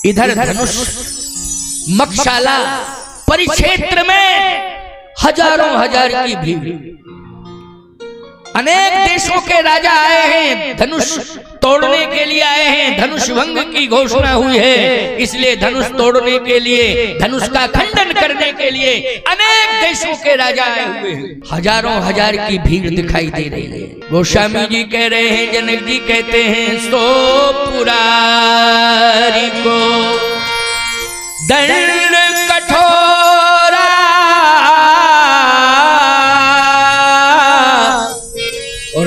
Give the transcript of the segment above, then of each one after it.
इधर धनुष मक्षाला परिक्षेत्र में हजारों हजार की भीड़, अनेक देशों के राजा आए हैं, धनुष तोड़ने के लिए आए हैं। धनुष भंग की घोषणा हुई है, इसलिए धनुष तोड़ने के लिए, धनुष का खंडन करने के लिए अनेक देशों के राजा आए हुए हैं। हजारों हजार की भीड़ दिखाई दे रही है। गोस्वामी जी कह रहे हैं, जनक जी कहते हैं, सो पुरारी को दंड कठोरा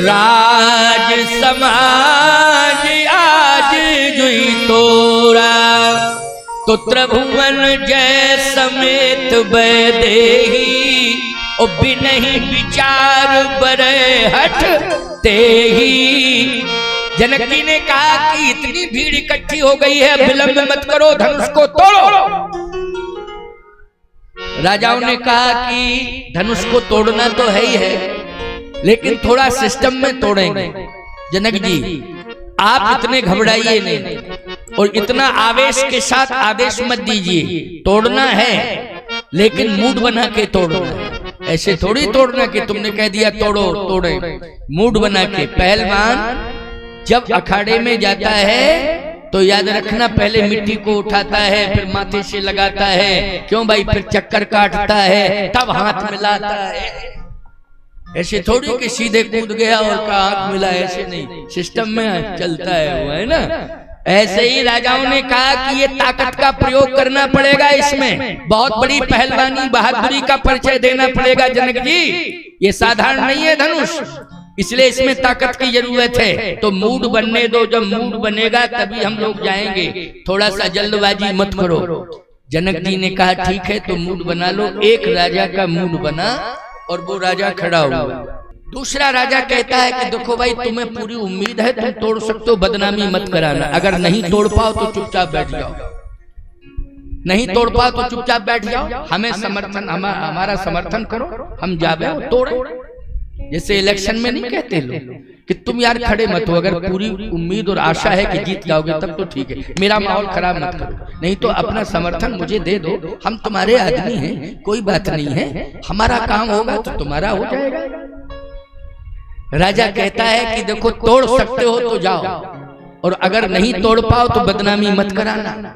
राज समाज आज जुई तोरा, तो त्रिभुवन जय समेत बैदेही, ओ बिनहि विचार बरे हठ तेही। जनक जी ने कहा कि इतनी भीड़ इकट्ठी हो गई है, विलंब मत करो, धनुष को तोड़ो। राजाओं ने कहा कि धनुष को तोड़ना तो है ही है, लेकिन थोड़ा सिस्टम में तोड़ेंगे। जनक जी आप इतने घबराइए नहीं और इतना आवेश के साथ आदेश मत दीजिए। तोड़ना है लेकिन मूड बना के तोड़ना है, ऐसे थोड़ी तोड़ना कि तुमने कह दिया तोड़ो तोड़े। मूड बना के। पहलवान जब अखाड़े में जाता है तो याद रखना, पहले मिट्टी को उठाता है, फिर माथे से लगाता है, क्यों भाई, फिर चक्कर काटता है, तब हाथ मिलाता है। ऐसे थोड़ी कि सीधे कूद गया और का हाथ मिला, ऐसे नहीं, सिस्टम में चलता है वो, है ना। ऐसे ही राजाओं ने कहा कि ये ताकत का प्रयोग करना पड़ेगा, इसमें बहुत बड़ी पहलवानी बहादुरी का परिचय देना पड़ेगा। जनक जी ये साधारण नहीं है धनुष, इसलिए इसमें ताकत की जरूरत है। तो मूड बनने दो, जब मूड बनेगा तभी हम लोग जाएंगे, थोड़ा सा जल्दबाजी मत करो। जनक जी ने कहा ठीक है, तो मूड बना लो। एक राजा का मूड बना और वो राजा खड़ा हुआ। दूसरा राजा कहता है कि देखो भाई, तुम्हें पूरी उम्मीद है, तुम तोड़ सकते हो, बदनामी मत कराना। अगर नहीं तोड़ पाओ तो चुपचाप बैठ जाओ, नहीं तोड़ पाओ तो चुपचाप बैठ जाओ, हमें समर्थन, हमारा समर्थन करो, हम जावे तोड़े। जैसे इलेक्शन में नहीं कहते लोग कि तुम यार खड़े मत हो, अगर पूरी उम्मीद और आशा है कि जीत जाओगे तब तो ठीक है, मेरा माहौल खराब मत करो, नहीं तो अपना समर्थन मुझे दे दो, हम तुम्हारे आदमी हैं, कोई बात नहीं है, हमारा काम होगा तो तुम्हारा हो जाएगा। राजा कहता है कि देखो तोड़ सकते हो तो जाओ, और अगर नहीं तोड़ पाओ तो बदनामी मत कराना।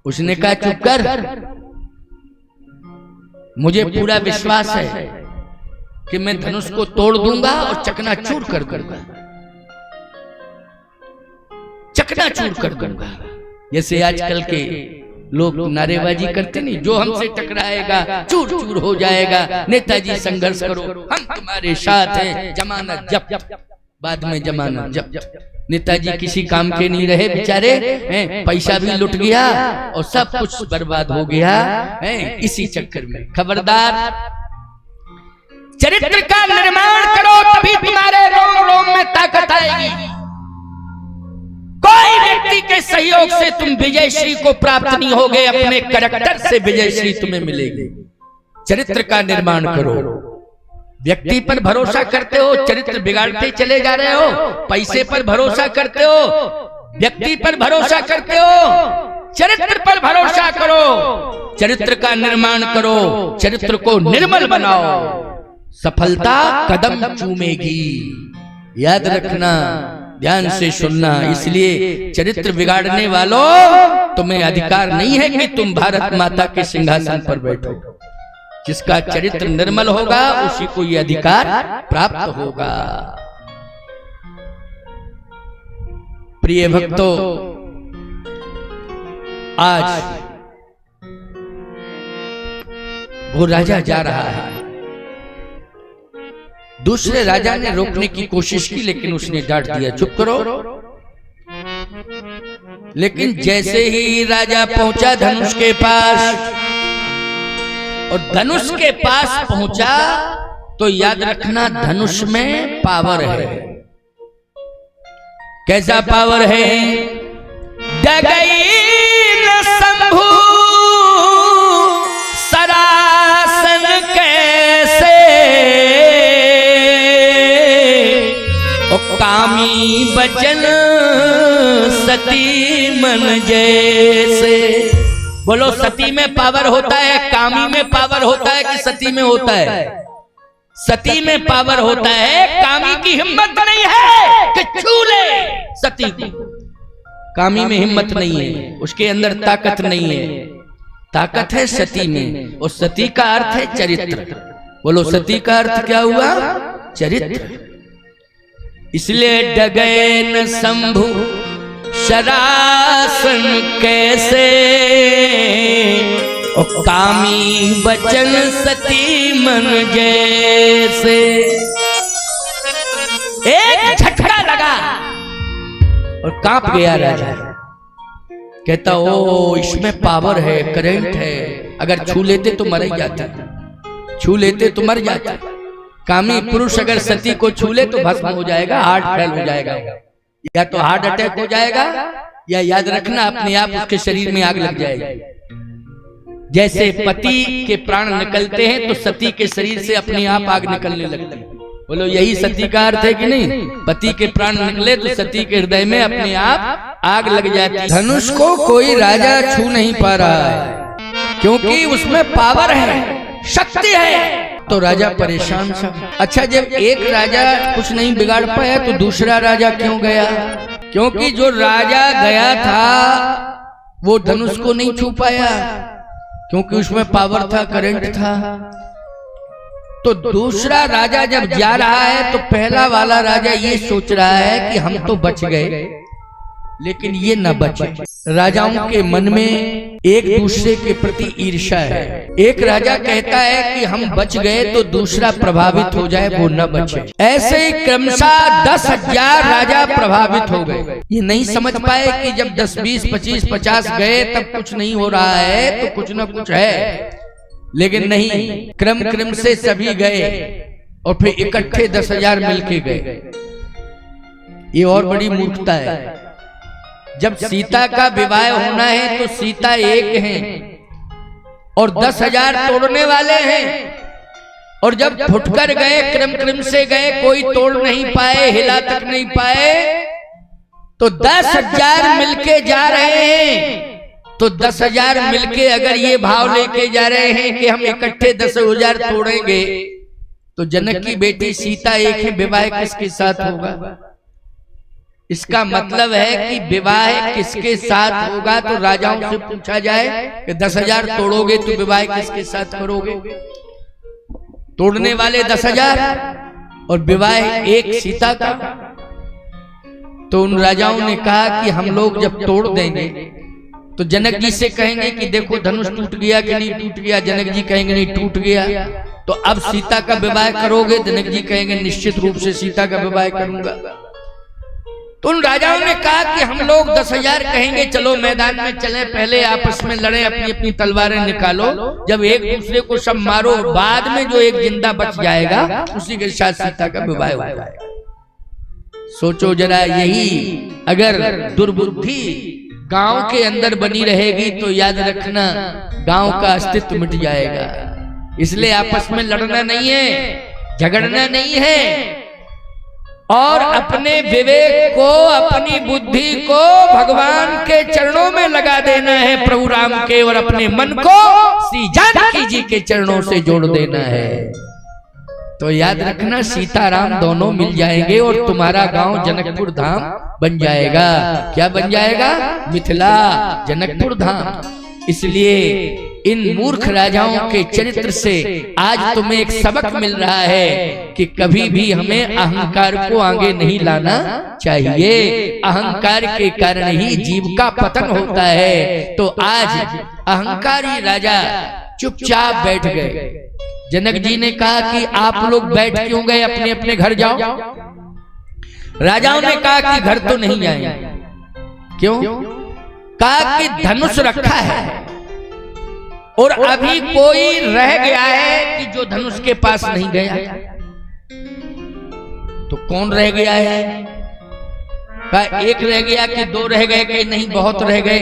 उसने कहा चुप कर, मुझे पूरा विश्वास है कि मैं धनुष को तोड़ दूंगा और चकनाचूर कर दूंगा, चकनाचूर कर दूंगा। जैसे आजकल के लोग नारेबाजी करते नहीं, जो हमसे टकराएगा चूर चूर हो जाएगा, नेताजी संघर्ष करो, हम तुम्हारे साथ हैं, जमानत जब्त, बाद में जमानत जब्त। नेताजी किसी काम के नहीं रहे बेचारे, पैसा भी लुट गया और सब कुछ बर्बाद हो गया इसी चक्कर में। खबरदार, चरित्र का निर्माण करो, तभी तुम्हारे रोम रोम में ताकत आएगी। कोई व्यक्ति के सहयोग से तुम विजयश्री को प्राप्त नहीं होगे, अपने कैरेक्टर से विजयश्री तुम्हें मिलेगी। चरित्र का निर्माण करो। व्यक्ति पर भरोसा करते हो, चरित्र बिगाड़ते चले जा रहे हो। पैसे पर भरोसा करते हो, व्यक्ति पर भरोसा करते हो, चरित्र पर भरोसा करो। चरित्र का निर्माण करो, चरित्र को निर्मल बनाओ, सफलता कदम चूमेगी। याद रखना, ध्यान से सुनना। इसलिए चरित्र बिगाड़ने वालों, तुम्हें अधिकार नहीं है कि तुम भारत माता के सिंहासन पर बैठो। जिसका चरित्र निर्मल होगा उसी को ये अधिकार प्राप्त होगा। प्रिय भक्तों, आज वो राजा जा रहा है। दूसरे राजा ने रोकने की कोशिश की, लेकिन उसने डांट दिया, चुप करो। लेकिन जैसे ही राजा पहुंचा धनुष के पास, और धनुष के पास पहुंचा, तो याद रखना धनुष में पावर है। कैसा पावर है? डगई न शंभु सरासन कैसे, कामी बचन सती मन जैसे। बोलो सती में पावर होता है, कामी में पावर होता है कि सती में होता है? सती में पावर होता है, कामी की हिम्मत नहीं है कि छू ले सती को। कामी में हिम्मत नहीं है, उसके अंदर ताकत नहीं है, ताकत है सती में। और सती का अर्थ है चरित्र। बोलो सती का अर्थ क्या हुआ? चरित्र। इसलिए डगे न शंभु शरासन कैसे, और कामी बचन सती मन जैसे। एक झटका लगा और कांप गया राजा। कहता ओ इसमें पावर है, करंट है, अगर छू लेते तो मर ही जाता, छू लेते तो मर जाता। कामी पुरुष अगर सती को छू ले तो भस्म हो जाएगा, हार्ट फेल हो जाएगा, या तो हार्ट अटैक हो जाएगा, या याद रखना अपने आप उसके शरीर में आग लग जाएगी। जैसे पति के प्राण निकलते हैं तो सती के शरीर से अपने आप आग निकलने लगती है। बोलो यही सती का अर्थ है कि नहीं? पति के प्राण निकले तो सती के हृदय में अपने आप आग लग जाती है। धनुष को कोई राजा छू नहीं पा रहा है क्योंकि उसमें पावर है, शक्ति है। तो राजा परेशान था। अच्छा जब एक राजा कुछ नहीं बिगाड़ पाया तो दूसरा राजा क्यों गया? क्योंकि जो राजा गया था वो धनुष को नहीं छू पाया क्योंकि उसमें पावर था, करंट था। तो दूसरा राजा जब जा रहा है तो पहला वाला राजा ये सोच रहा है कि हम तो बच गए, लेकिन ये न बचे। राजाओं के मन में एक दूसरे के प्रति ईर्ष्या है। एक राजा कहता है कि हम बच गए तो दूसरा प्रभावित हो जाए, वो न बचे। ऐसे ही क्रमशः 10,000 राजा प्रभावित हो गए। ये नहीं समझ पाए कि जब 10, 20, 25, 50 गए तब कुछ नहीं हो रहा है तो कुछ न कुछ है, लेकिन नहीं, क्रम से सभी गए और फिर इकट्ठे 10,000 मिलके गए। ये और बड़ी मूर्खता है। जब सीता का विवाह होना है तो सीता एक है और 10,000 तोड़ने वाले हैं, और जब फुटकर गए, क्रम से गए, कोई तोड़ नहीं पाए, हिला तक नहीं पाए, तो 10,000 मिलके जा रहे हैं। तो 10,000 मिलके अगर ये भाव लेके जा रहे हैं कि हम इकट्ठे 10,000 तोड़ेंगे, तो जनक की बेटी सीता एक है, विवाह किसके साथ होगा? इसका मतलब है कि विवाह किसके साथ होगा? तो राजाओं से पूछा जाए कि 10,000 तोड़ोगे तो विवाह किसके साथ करोगे? तोड़ने वाले 10,000 और विवाह एक सीता का। तो उन राजाओं ने कहा कि हम लोग जब तोड़ देंगे तो जनक जी से कहेंगे कि देखो धनुष टूट गया कि नहीं टूट गया। जनक जी कहेंगे नहीं टूट गया। तो अब सीता का विवाह करोगे? जनक जी कहेंगे निश्चित रूप से सीता का विवाह करूंगा। तो उन राजाओं ने कहा कि हम लोग 10,000 कहेंगे, चलो मैदान में चले, पहले आपस में लड़े, अपनी अपनी तलवारें निकालो, जब एक दूसरे को सब मारो, बाद में जो एक जिंदा बच जाएगा उसी के साथ सीता का विवाह हो जाएगा। सोचो जरा, यही अगर दुर्बुद्धि गांव के अंदर बनी रहेगी तो याद रखना गांव का अस्तित्व मिट जाएगा। इसलिए आपस में लड़ना नहीं है, झगड़ना नहीं है, और अपने विवेक को, अपनी बुद्धि को भगवान के चरणों में लगा देना है, प्रभु राम के, और अपने मन को श्री जानकी जी के चरणों से जोड़ देना है। तो याद रखना सीताराम दोनों मिल जाएंगे और तुम्हारा गांव जनकपुर धाम बन जाएगा। क्या बन जाएगा? मिथिला, जनकपुर धाम। इसलिए इन मूर्ख राजाओं के चरित्र से आज तुम्हें एक सबक मिल रहा है कि कभी भी हमें अहंकार को आगे नहीं लाना चाहिए। अहंकार के कारण ही जीव का पतन होता है। तो आज अहंकारी राजा चुपचाप बैठ गए। जनक जी ने कहा कि आप लोग बैठ क्यों गए, अपने अपने घर जाओ। राजाओं ने कहा कि घर तो नहीं जाएंगे। क्यों? कहा कि धनुष रखा है और अभी कोई रह गया है कि जो धनुष के पास नहीं गया। तो कौन रह गया है? कहा एक रह गया कि दो रह गए कि नहीं बहुत रह गए।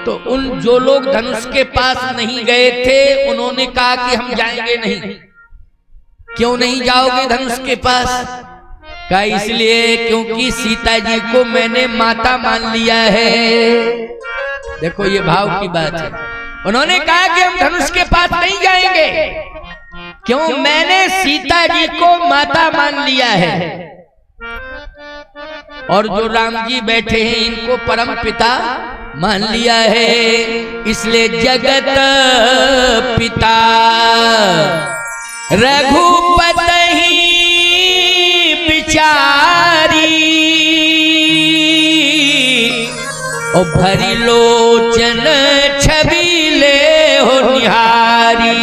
तो उन जो लोग धनुष के पास नहीं गए थे उन्होंने कहा कि हम जाएंगे नहीं। क्यों नहीं जाओगे धनुष के पास? कहा इसलिए क्योंकि सीता जी को मैंने माता मान लिया है। देखो ये भाव की बात है। उन्होंने कहा कि हम धनुष के पास नहीं जाएंगे, क्यों? मैंने सीता जी को माता मान लिया है और जो राम जी बैठे हैं इनको परम पिता मान लिया है। इसलिए जगत पिता रघुपति बिचारी और भरी लोचन छबीले हो निहारी।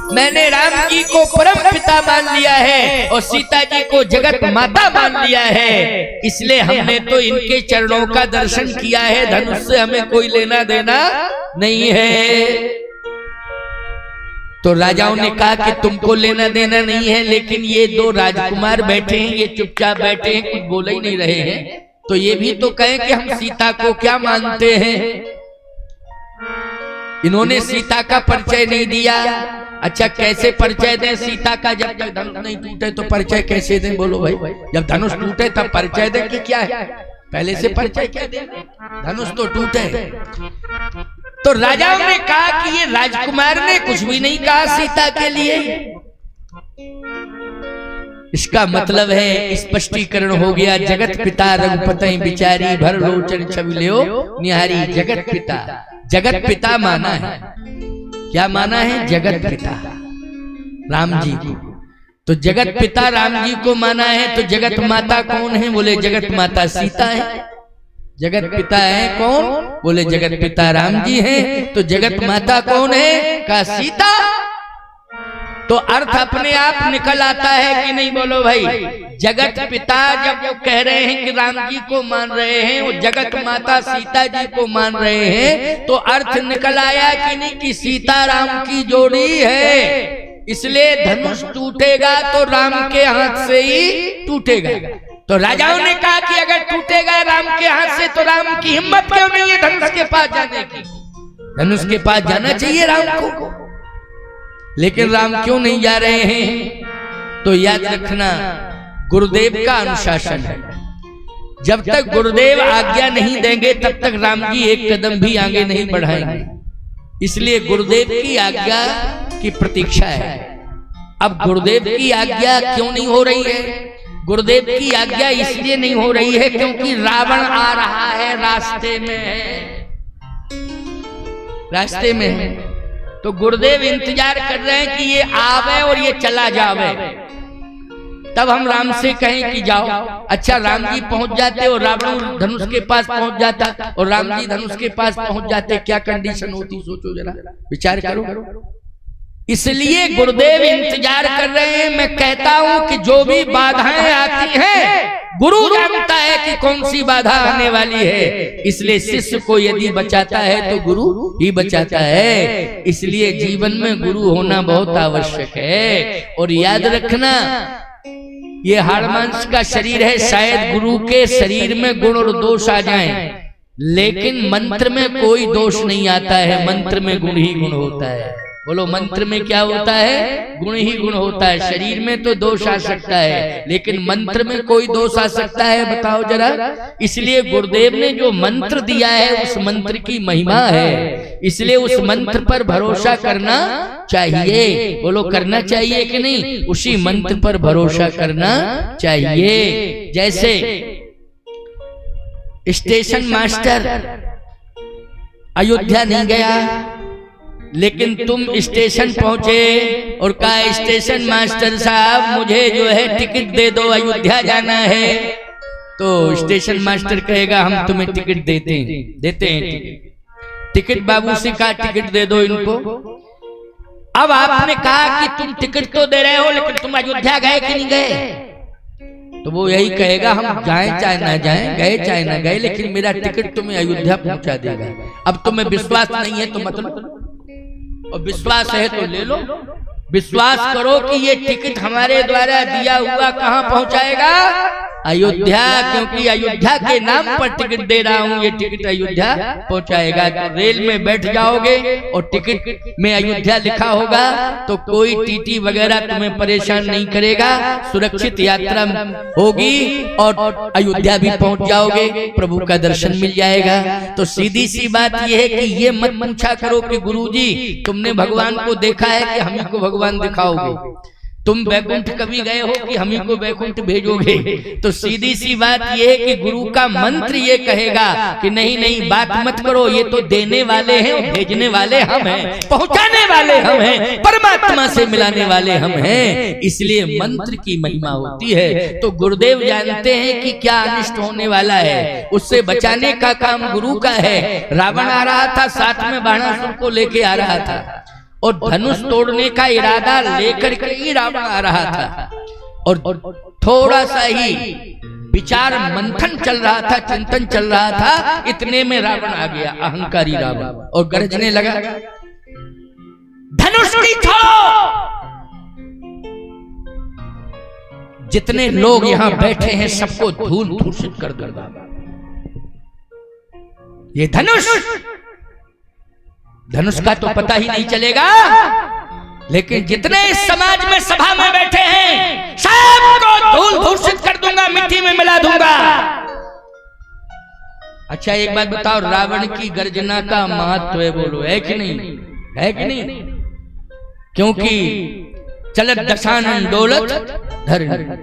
मैंने राम जी को परम पिता मान लिया है और सीता जी को जगत माता मान लिया है, इसलिए हमने तो इनके चरणों का दर्शन किया है, धनुष से हमें कोई लेना देना नहीं है। तो राजाओं ने कहा कि तुमको लेना देना नहीं है, लेकिन ये दो राजकुमार बैठे हैं, ये चुपचाप बैठे हैं, कुछ बोल ही नहीं रहे हैं, तो ये भी तो कहें कि हम सीता को क्या मानते हैं। इन्होंने सीता का परिचय नहीं दिया। अच्छा, कैसे परिचय दें सीता का? जब तक धनुष नहीं टूटे तो परिचय कैसे दें? बोलो भाई, जब धनुष टूटे तब परिचय दें कि क्या है? पहले से परिचय क्या दें? धनुष तो टूटे। तो राजाओं ने कहा कि ये राजकुमार ने कुछ भी नहीं कहा सीता के लिए। इसका मतलब है स्पष्टीकरण हो गया, जगत पिता रघुपति बिचारी भर लोचन छबिल्यो निहारी। जगत पिता, जगत पिता माना है, क्या माना है? जगत पिता राम जी को। तो जगत पिता राम जी को माना है, तो जगत माता कौन है? बोले जगत माता सीता है। जगत पिता है कौन? बोले जगत पिता राम जी हैं। तो जगत माता कौन है? का सीता। तो अर्थ अपने आप निकल आता है कि नहीं? बोलो भाई, जगत पिता जब वो कह रहे हैं कि राम जी को मान रहे हैं और जगत माता सीता जी को मान रहे हैं, तो अर्थ निकल आया कि नहीं कि सीता राम की जोड़ी है, इसलिए धनुष टूटेगा तो राम के हाथ से ही टूटेगा। तो राजाओं ने कहा कि अगर टूटेगा राम के हाथ से तो राम की हिम्मत क्यों नहीं है धनुष के पास जाने की? धनुष के पास जाना चाहिए राम को, लेकिन राम क्यों नहीं जा रहे हैं? तो याद रखना, गुरुदेव का अनुशासन है। जब तक गुरुदेव आज्ञा नहीं देंगे तब तक राम जी एक कदम भी आगे नहीं बढ़ाएंगे, इसलिए गुरुदेव की आज्ञा की प्रतीक्षा है। अब गुरुदेव की आज्ञा क्यों नहीं हो रही है? गुरुदेव की आज्ञा इसलिए नहीं हो रही है क्योंकि रावण आ रहा है, रास्ते में है, रास्ते में है। तो गुरुदेव इंतजार कर रहे हैं कि ये आवे और ये चला जावे, तब हम राम से कहें कि जाओ। अच्छा, राम जी पहुंच जाते और रावण धनुष के पास पहुंच जाता और राम जी धनुष के पास पहुंच जाते, क्या कंडीशन होती? सोचो जरा, विचार करो। इसलिए गुरुदेव इंतजार कर रहे हैं। मैं कहता हूं कि जो भी बाधाएं आती हैं, गुरु जानता है कि कौन सी बाधा आने वाली है, इसलिए शिष्य को यदि बचाता है तो गुरु ही बचाता है। इसलिए जीवन में गुरु होना बहुत आवश्यक है। और याद रखना, ये हाड़ मांस का शरीर है, शायद गुरु के शरीर में गुण और दोष आ जाएं, लेकिन मंत्र में कोई दोष नहीं आता है, मंत्र में गुण ही गुण होता है। बोलो, मंत्र में क्या होता है? गुण ही गुण होता है। शरीर में तो दोष आ सकता है, लेकिन मंत्र में कोई दोष आ सकता है? बताओ जरा। इसलिए गुरुदेव ने जो मंत्र दिया है उस मंत्र की महिमा है, इसलिए उस मंत्र पर भरोसा करना चाहिए। बोलो, करना चाहिए कि नहीं? उसी मंत्र पर भरोसा करना चाहिए। जैसे स्टेशन मास्टर अयोध्या नहीं गया, लेकिन तुम स्टेशन पहुंचे और कहा स्टेशन मास्टर साहब मुझे जो है टिकट दे दो, अयोध्या जाना है। तो स्टेशन मास्टर कहेगा हम तुम्हें टिकट देते हैं। टिकट बाबू से कहा टिकट दे दो इनको। अब आपने कहा कि तुम टिकट तो दे रहे हो, लेकिन तुम अयोध्या गए कि नहीं गए? तो वो यही कहेगा हम जाएं चाहे ना जाएं, गए चाहे ना गए, लेकिन मेरा टिकट तुम्हें अयोध्या पहुंचा देगा। अब तुम्हें विश्वास नहीं है तो मत लो, और विश्वास है तो ले लो। विश्वास करो कि ये टिकट हमारे द्वारा दिया हुआ कहां पहुंचाएगा? अयोध्या, क्योंकि अयोध्या के नाम पर टिकट दे रहा हूं, ये टिकट अयोध्या पहुंचाएगा। तो रेल में बैठ जाओगे और टिकट में अयोध्या लिखा होगा तो कोई टीटी वगैरह तुम्हें परेशान नहीं करेगा, सुरक्षित यात्रा होगी और अयोध्या भी पहुंच जाओगे, प्रभु का दर्शन मिल जाएगा। तो सीधी सी बात यह है कि ये मत पूछा करो कि गुरुजी तुमने भगवान को देखा है कि हम को भगवान दिखाओगे, तुम वैकुंठ कभी गए हो कि हम ही को वैकुंठ भेजोगे। तो सीधी सी बात यह है कि गुरु का मंत्र ये कहेगा कि नहीं नहीं बात मत करो, ये तो देने वाले हैं, भेजने वाले हम हैं, पहुंचाने वाले हम हैं, परमात्मा से मिलाने वाले हम हैं, इसलिए मंत्र की महिमा होती है। तो गुरुदेव जानते हैं कि क्या अनिष्ट होने वाला है, उससे बचाने का काम गुरु का है। रावण आ रहा था, साथ में बाणासुर को लेके आ रहा था और धनुष तोड़ने का इरादा लेकर के ही रावण आ रहा था। और थोड़ा सा ही विचार मंथन चल रहा था, चिंतन चल रहा था, इतने में रावण आ गया, अहंकारी रावण, और गरजने लगा धनुष की छोड़ो। जितने लोग यहां बैठे हैं सबको धूल धूषित कर दूंगा। ये धनुष का तो पता ही नहीं चलेगा, लेकिन जितने इस समाज में सभा में बैठे हैं सबको धूल धूषित कर दूंगा, मिट्टी में मिला दूंगा। अच्छा एक बात बताओ, रावण की गर्जना का महत्व है, बोलो है कि नहीं, है कि नहीं? क्योंकि चलत दशानन डोलत धरणी,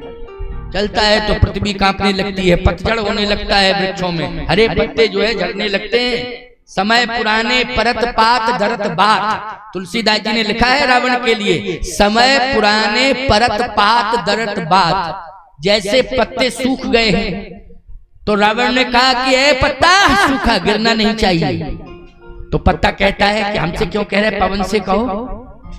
चलता है तो पृथ्वी कांपने लगती है, पतझड़ होने लगता है, वृक्षों में हरे पत्ते जो है झड़ने लगते हैं। समय पुराने परत पात धरत बात, तुलसीदास जी ने लिखा है रावण के लिए, समय पुराने परत पात धरत बात। जैसे पत्ते सूख गए हैं तो रावण ने कहा कि ए पत्ता सूखा, गिरना नहीं चाहिए। तो पत्ता कहता है कि हमसे क्यों कह रहे, पवन से कहो,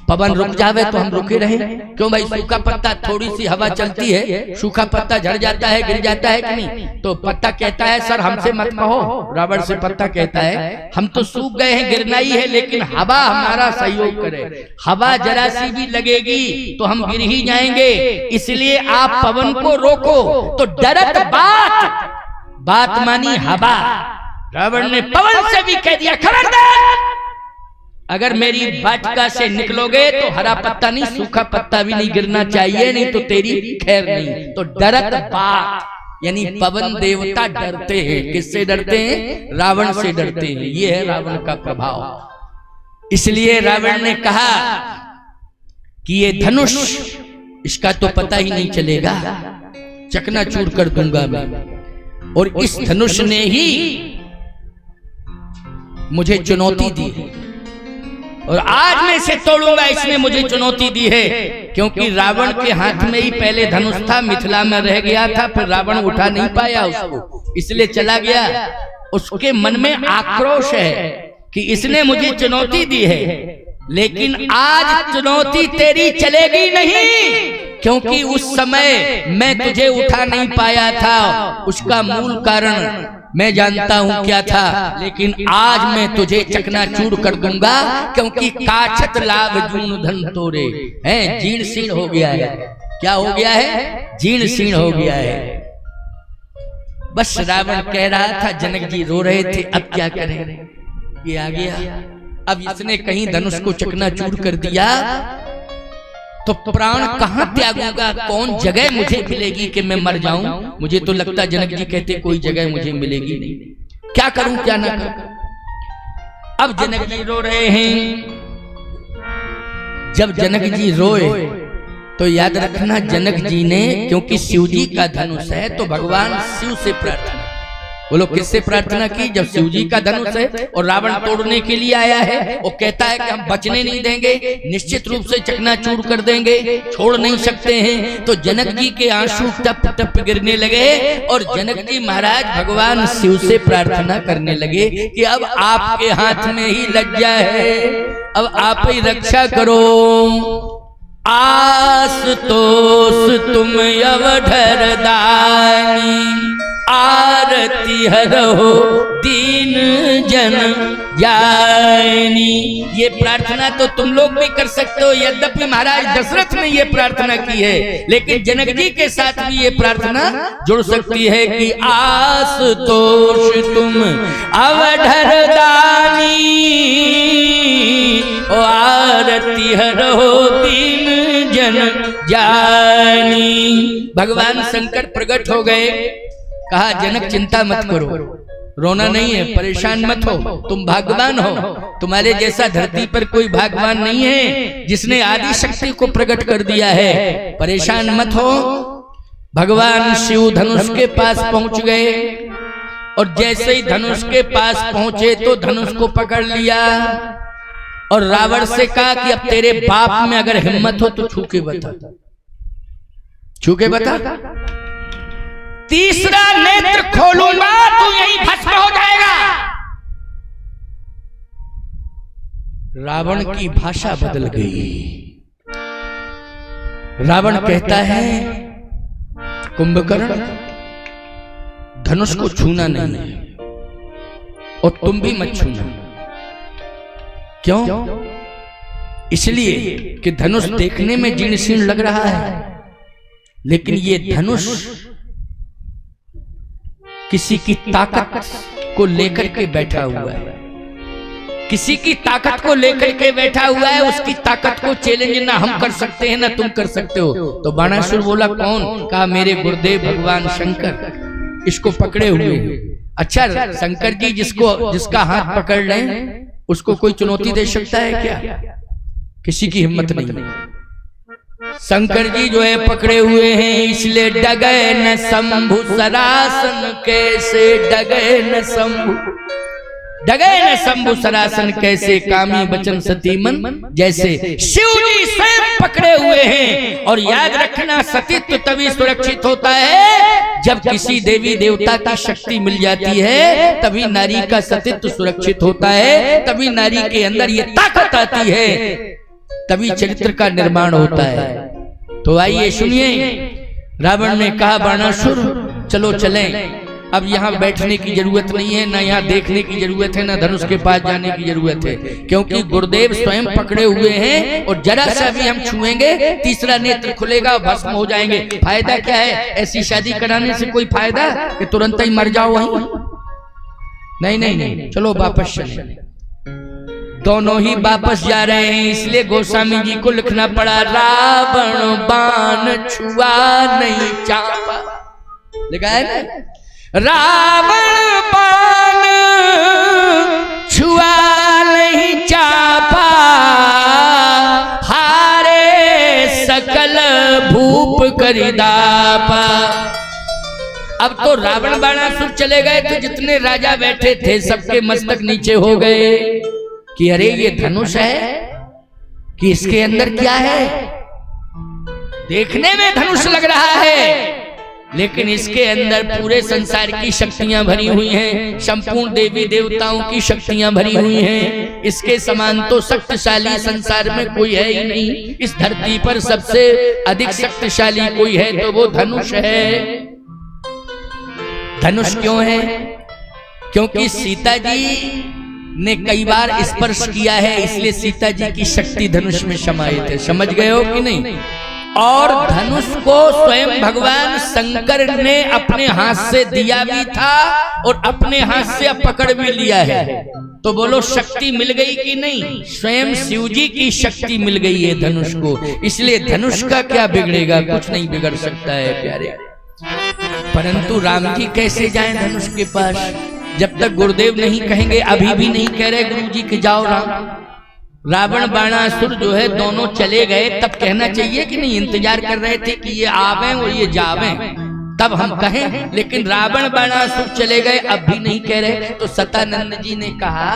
पवन रुक जावे तो हम रुके रहे। क्यों भाई, सूखा पत्ता थोड़ी सी हवा चलती है, सूखा पत्ता झड़ जाता है, गिर जाता है कि नहीं? तो पत्ता कहता है सर हमसे मत कहो। रावण से पत्ता कहता है हम तो सूख गए हैं, गिरना ही है, लेकिन हवा हमारा सहयोग करे, हवा जरा सी भी लगेगी तो हम गिर ही जाएंगे, इसलिए आप पवन को रोको। तो डरत बात मानी हवा। रावण ने पवन से भी कह दिया खबरदार, अगर मेरी वाटिका से निकलोगे तो हरा पत्ता नहीं, सूखा पत्ता भी नहीं गिरना चाहिए, नहीं तो तेरी खैर नहीं। तो डरत बात यानी पवन देवता डरते हैं। किससे डरते हैं? रावण से डरते हैं। ये है रावण का प्रभाव। इसलिए रावण ने कहा कि ये धनुष, इसका तो पता ही नहीं चलेगा, चकनाचूर कर दूंगा मैं। और इस धनुष ने ही मुझे चुनौती दी और आज मैं इसे तोड़ूंगा, इसने मुझे चुनौती दी है। क्योंकि रावण के हाथ में ही पहले धनुष था, मिथिला में रह गया था, फिर रावण उठा नहीं पाया उसको, इसलिए चला गया। उसके मन में आक्रोश है कि इसने मुझे चुनौती दी है, लेकिन आज चुनौती तेरी चलेगी नहीं, क्योंकि उस समय मैं तुझे उठा नहीं पाया था। उसका मूल कारण मैं जानता हूं क्या था, लेकिन आज मैं तुझे चकनाचूर कर दूंगा, क्योंकि काछत लाभ जून धन तोरे हैं, जीर्ण शीर्ण हो गया है। क्या हो गया है? जीर्ण शीर्ण हो गया है। बस रावण कह रहा था, जनक जी रो रहे थे, अब क्या करें, ये आ गया। अब इसने कहीं धनुष को चकनाचूर कर दिया तो प्राण कहां त्यागूंगा, कौन जगह मुझे मिलेगी कि मैं मर जाऊं? मुझे तो लगता जनक जी कहते कोई जगह मुझे मिलेगी नहीं, क्या करूं क्या ना करूं। अब जनक जी रो रहे हैं। जब जनक जी रोए तो याद रखना, जनक जी ने, क्योंकि शिव जी का धनुष है तो भगवान शिव से प्रार्थना, बोलो किससे प्रार्थना की? जब शिव जी का धनुष है और रावण तोड़ने के लिए आया है, वो कहता है कि हम बचने नहीं देंगे, निश्चित रूप से चकनाचूर कर देंगे, छोड़ नहीं सकते हैं। तो जनक जी के आंसू टप टप गिरने लगे और जनक जी महाराज भगवान शिव से प्रार्थना करने लगे कि अब आपके हाथ में ही लज्जा है, अब आप ही रक्षा करो। आस तोस तुम अवधर दानी, आरती हरो दीन जन जानी। ये प्रार्थना तो तुम लोग भी कर सकते हो, यद्यपि महाराज दशरथ ने ये प्रार्थना की है, लेकिन जनक जी के साथ भी ये प्रार्थना जुड़ सकती है कि आशुतोष तुम अवधर दानी, ओ आरती हरो दीन जन जानी। भगवान शंकर प्रकट हो गए, कहा जनक चिंता मत करो, रोना नहीं है, परेशान मत हो, तुम भाग्यवान हो, तुम्हारे जैसा धरती पर कोई भाग्यवान नहीं है जिसने आदि शक्ति को प्रकट कर दिया है, परेशान मत हो। भगवान शिव धनुष के पास पहुंच गए और जैसे ही धनुष के पास पहुंचे तो धनुष को पकड़ लिया और रावण से कहा कि अब तेरे बाप में अगर हिम्मत हो तो छू के बता, छू के बता, तीसरा नेत्र खोलूंगा तो यही भस्म हो जाएगा। रावण की भाषा बदल गई। रावण कहता है कुंभकर्ण धनुष को छूना नहीं है और तुम भी मत छूना। क्यों? इसलिए कि धनुष देखने में जीर्ण लग रहा है, लेकिन ये धनुष किसी की ताकत को लेकर के बैठा हुआ है, किसी की ताकत को लेकर के बैठा हुआ है। उसकी ताकत को चैलेंज ना हम कर सकते हैं ना तुम कर सकते हो। तो बाणासुर बोला कौन? कहा मेरे गुरुदेव भगवान शंकर इसको पकड़े हुए। अच्छा शंकर जी जिसका हाथ पकड़ लें उसको कोई चुनौती दे सकता है क्या? किसी की हिम्मत नहीं। शंकर जी जो है पकड़े हुए हैं, इसलिए डगे न शंभु सरासन कैसे, डगे न शंभु, डगे न शंभु सरासन कैसे, कामी बचन सतीमन जैसे। शिव जी स्वयं पकड़े हुए हैं। और याद रखना सतीत्व तभी सुरक्षित होता है जब किसी देवी देवता की शक्ति मिल जाती है, तभी नारी का सतीत्व सुरक्षित होता है, तभी नारी के अंदर ये ताकत आती है, तभी चरित्र का निर्माण होता है। तो आइए सुनिए, रावण ने कहा बाणासुर चलो चलें, अब यहाँ बैठने की जरूरत नहीं है, ना यहाँ देखने की जरूरत है, ना धनुष के पास जाने की जरूरत है, क्योंकि गुरुदेव स्वयं पकड़े हुए हैं और जरा सा भी हम छुएंगे तीसरा नेत्र खुलेगा, भस्म हो जाएंगे। फायदा क्या है? ऐसी शादी कराने से कोई फायदा कि तुरंत ही मर जाओ वहीं? नहीं नहीं नहीं, चलो वापस चले। दोनों ही वापस जा रहे हैं, इसलिए गोस्वामी जी को लिखना पड़ा रावण बाण छुआ नहीं चापा। लिखा है ना, रावण बाण छुआ नहीं चापा, हारे सकल भूप करिदापा। अब तो रावण बाणासुर चले गए तो जितने राजा बैठे थे सबके मस्तक नीचे हो गए कि अरे ये धनुष है कि इसके अंदर क्या है? देखने में धनुष लग रहा है, लेकिन इसके अंदर पूरे संसार की शक्तियां भरी हुई हैं, संपूर्ण देवी देवताओं की शक्तियां भरी हुई हैं। इसके समान तो शक्तिशाली संसार में कोई है ही नहीं। इस धरती पर सबसे अधिक शक्तिशाली कोई है तो वो धनुष है। धनुष क्यों है? क्योंकि सीता जी ने कई बार स्पर्श किया है, इसलिए सीता जी की शक्ति धनुष में समाहित है। समझ गए हो कि नहीं? और धनुष को स्वयं भगवान शंकर ने अपने हाथ से दिया भी था और अपने हाथ से पकड़ भी लिया है। तो बोलो शक्ति मिल गई कि नहीं? स्वयं शिव जी की शक्ति मिल गई है धनुष को, इसलिए धनुष का क्या बिगड़ेगा? कुछ नहीं बिगड़ सकता है प्यारे। परंतु राम जी कैसे जाएं धनुष के पास? जब तक गुरुदेव नहीं कहेंगे, अभी भी नहीं कह रहे गुरु जी कि जाओ राम। रावण बाणासुर जो है दोनों चले गए, तब कहना चाहिए कि नहीं? इंतजार कर रहे थे कि ये आवे और ये जावे, तब हम कहें। लेकिन रावण बाणासुर चले गए, अब भी नहीं कह रहे। तो सतानंद जी ने कहा,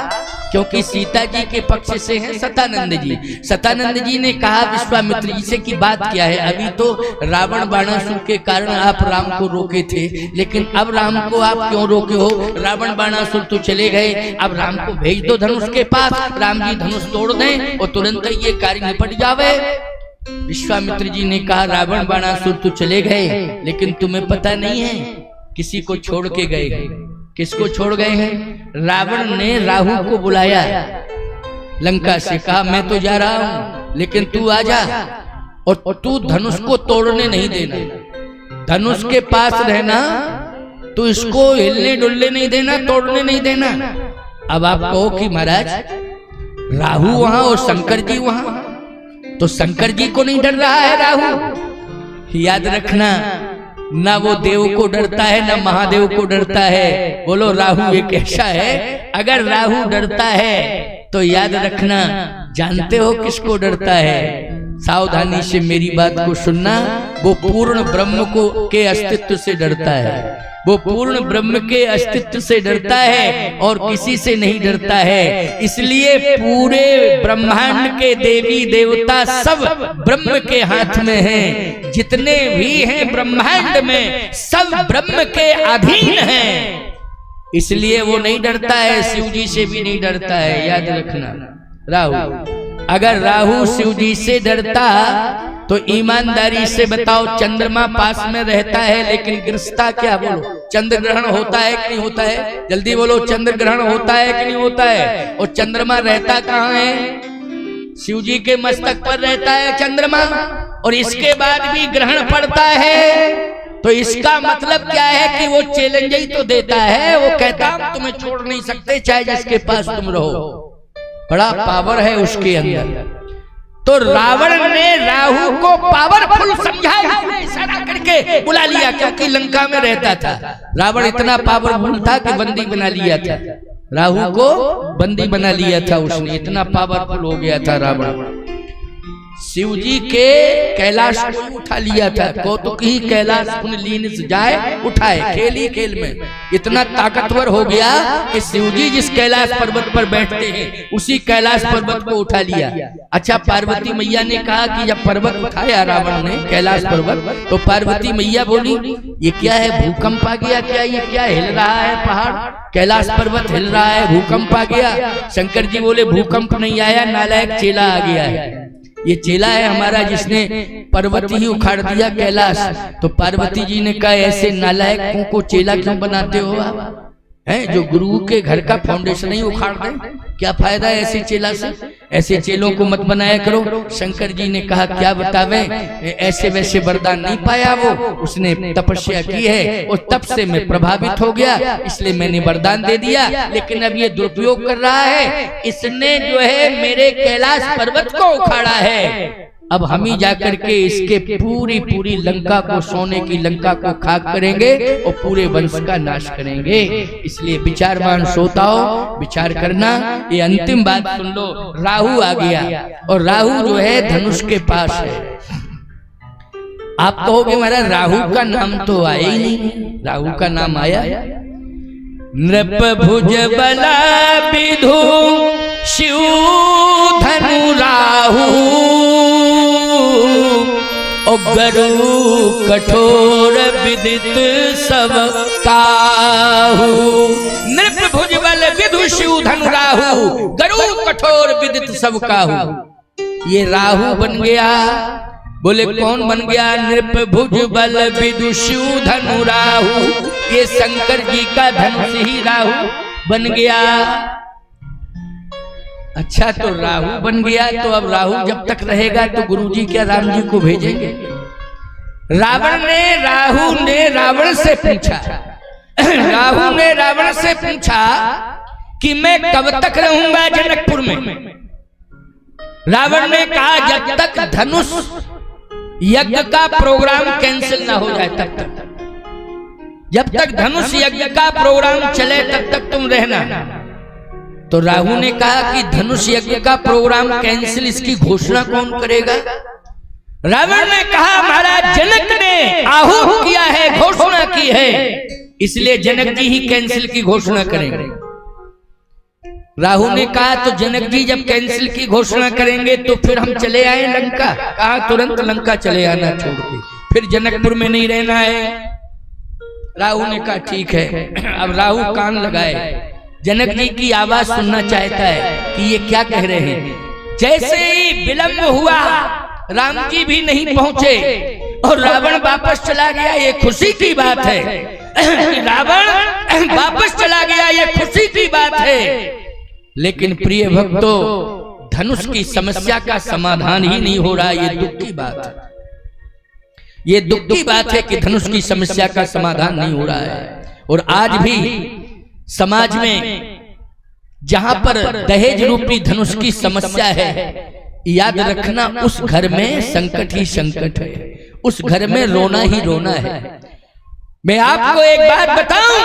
क्योंकि सीता जी के पक्ष से हैं सतानंद जी, सतानंद जी ने कहा विश्वामित्र जी से कि बात क्या है? अभी तो रावण बाणासुर के कारण आप राम को रोके थे, लेकिन अब राम को आप क्यों रोके हो? रावण बाणासुर तो चले गए, अब राम को भेज दो धनुष के पास, राम जी धनुष तोड़ दें और तुरंत ये कार्य निपट जावे। विश्वामित्र जी ने कहा रावण बाणासुर तो चले गए, लेकिन तुम्हें पता नहीं है किसी को छोड़ के गए हैं। किसको छोड़ गए हैं? रावण ने राहु को बुलाया लंका से, कहा मैं तो जा रहा हूं लेकिन तू आ जा, और तू धनुष को तोड़ने नहीं देना, धनुष के पास रहना, तू इसको हिलने डुलने नहीं देना, तोड़ने नहीं देना। अब आप कहो कि महाराज राहु वहां और शंकर जी वहां, तो शंकर जी को नहीं डर रहा है राहु? याद रखना, ना वो देव को डरता है ना महादेव को डरता है। बोलो राहु एक ऐसा है, अगर राहु डरता है तो याद रखना, जानते हो किसको डरता है? सावधानी से मेरी बात को सुनना, वो पूर्ण ब्रह्म को के अस्तित्व से डरता है, वो पूर्ण ब्रह्म के अस्तित्व से डरता है और किसी से नहीं डरता है। इसलिए पूरे ब्रह्मांड के देवी देवता सब ब्रह्म के हाथ में हैं, जितने भी हैं ब्रह्मांड में सब ब्रह्म के अधीन हैं, इसलिए वो नहीं डरता है, शिव जी से भी नहीं डरता है। याद रखना राहु, अगर राहु शिव जी से डरता तो ईमानदारी से बताओ, चंद्रमा पास में रहता है लेकिन गिरस्ता क्या? बोलो, चंद्र ग्रहण होता है कि नहीं होता है? जल्दी बोलो, चंद्र ग्रहण होता है कि नहीं होता है? और चंद्रमा रहता कहाँ है? शिव जी के मस्तक पर रहता है चंद्रमा, और इसके बाद भी ग्रहण पड़ता है, तो इसका मतलब क्या है कि वो चैलेंज ही तो देता है, वो कहता हम तुम्हें छोड़ नहीं सकते चाहे जिसके पास तुम रहो, बड़ा पावर है उसके अंदर। तो रावण ने राहु को पावरफुल समझा, इशारा करके बुला लिया, क्योंकि लंका में रहता था। रावण इतना पावरफुल था कि बंदी बना लिया था, राहु को बंदी बना लिया था उसने, इतना पावरफुल हो गया था रावण। शिव जी के कैलाश को उठा लिया था, कौतुक ही कैलाश पुन लीन जाए उठाए, खेल ही खेल में इतना ताकतवर हो गया कि शिव जी जिस कैलाश पर्वत पर बैठते हैं उसी कैलाश पर्वत को उठा लिया। अच्छा, पार्वती मैया ने कहा कि जब पर्वत उठाया रावण ने कैलाश पर्वत, तो पार्वती मैया बोली ये क्या है, भूकंप आ गया क्या? ये क्या हिल रहा है पहाड़, कैलाश पर्वत हिल रहा है, भूकंप आ गया? शंकर जी बोले भूकंप नहीं आया, नालायक चेला आ गया है, ये चेला है हमारा जिसने पर्वत ही उखाड़ दिया कैलाश। तो पार्वती जी ने कहा ऐसे नालायकों को चेला क्यों बनाते हो आप? हैं जो गुरु के घर का फाउंडेशन ही उखाड़ दें, क्या फायदा है ऐसे चेला से? ऐसे चेलों को मत बनाया करो। शंकर जी ने कहा क्या बतावे, ऐसे वैसे वरदान नहीं पाया वो, उसने तपस्या की है और तप से मैं प्रभावित हो गया, इसलिए मैंने वरदान दे दिया, लेकिन अब ये दुरुपयोग कर रहा है, इसने जो है मेरे कैलाश पर्वत को उखाड़ा है। अब हम ही जाकर के इसके पूरी लंका को, सोने की लंका को खाक करेंगे और पूरे वंश का नाश करेंगे। इसलिए विचारवान श्रोताओं विचार करना। ये अंतिम बात सुन लो, राहु आ गया और राहु जो है धनुष के पास है। आप कहोगे महाराज राहु का नाम तो आया ही नहीं। राहु का नाम आया, नृप भुज बला विधु शिव धनु राहु, गरु कठोर विदित सब काहू। नृप भुज बल विधु शिव धनु राहु, गरु कठोर विदित सब काहू। ये राहु बन गया। बोले कौन बन गया? नृप भुज बल विधु शिव धनु राहु, ये शंकर जी का धनुष ही राहु बन गया। अच्छा, तो राहु बन गया, तो अब राहु जब तक रहेगा तो गुरुजी क्या राम जी को भेजेंगे? रावण ने रावण से पूछा, राहु ने रावण से पूछा कि मैं कब तक रहूंगा जनकपुर में? रावण ने कहा जब तक धनुष यज्ञ का प्रोग्राम कैंसिल ना हो जाए तब तक, जब तक धनुष यज्ञ का प्रोग्राम चले तब तक तुम रहना। तो राहु ने कहा कि धनुष यज्ञ का प्रोग्राम कैंसिल, इसकी घोषणा कौन करेगा? रावण ने कहा महाराज जनक ने आहूत किया है, घोषणा की है, इसलिए जनक जी ही कैंसिल की घोषणा करेंगे। राहु ने कहा तो जनक जी जब कैंसिल की घोषणा करेंगे तो फिर हम चले आए लंका। कहा तुरंत लंका चले आना छोड़ के, फिर जनकपुर में नहीं रहना है। राहु ने कहा ठीक है। अब राहु कान लगाए, जनक जी की आवाज सुनना चाहता है कि ये क्या कह रहे हैं। जैसे ही विलंब हुआ, राम जी भी नहीं पहुंचे और रावण वापस चला गया। ये खुशी की बात है। रावण वापस चला गया, ये खुशी की बात है। लेकिन प्रिय भक्तों, धनुष की समस्या का समाधान ही नहीं हो रहा, ये दुख की बात है। ये दुख की बात है कि धनुष की समस्या का समाधान नहीं हो रहा है। और आज भी समाज में जहां पर दहेज रूपी धनुष की समस्या है, याद रखना उस घर में संकट ही संकट है, उस घर में रोना ही रोना है। मैं आपको एक बात बताऊं,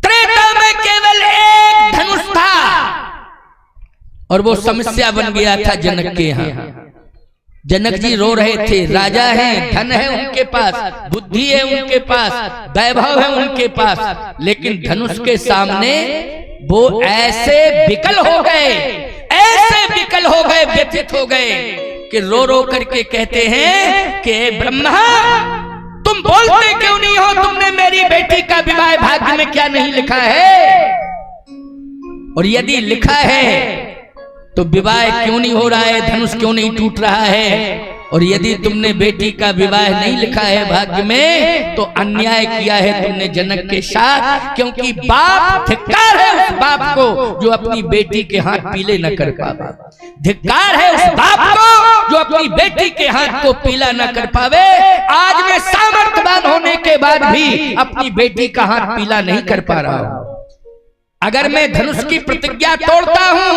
त्रेता में केवल एक धनुष था और वो समस्या बन गया था जनक के यहाँ। जनक जी रो रहे थे, राजा हैं, धन है उनके पास, बुद्धि है उनके पास, वैभव है उनके पास, लेकिन धनुष के सामने वो ऐसे विकल हो गए, ऐसे विकल हो गए, व्यथित हो गए कि रो रो करके कहते हैं कि ब्रह्मा तुम बोलते क्यों नहीं हो, तुमने मेरी बेटी का विवाह भाग्य में क्या नहीं लिखा है, और यदि लिखा है तो विवाह क्यों नहीं हो रहा है, धनुष क्यों नहीं टूट रहा है, और यदि तुमने बेटी का विवाह नहीं लिखा है भाग्य में तो अन्याय किया है तुमने जनक के साथ, क्योंकि बाप धिक्कार है उस बाप को जो अपनी बेटी के हाथ पीले न कर पावे, धिक्कार है उस बाप को जो अपनी बेटी के हाथ को पीला न कर पावे। आज मैं सामर्थ्यवान होने के बाद भी अपनी बेटी का हाथ पीला नहीं कर पा रहा हूं। अगर मैं धनुष की प्रतिज्ञा तोड़ता हूं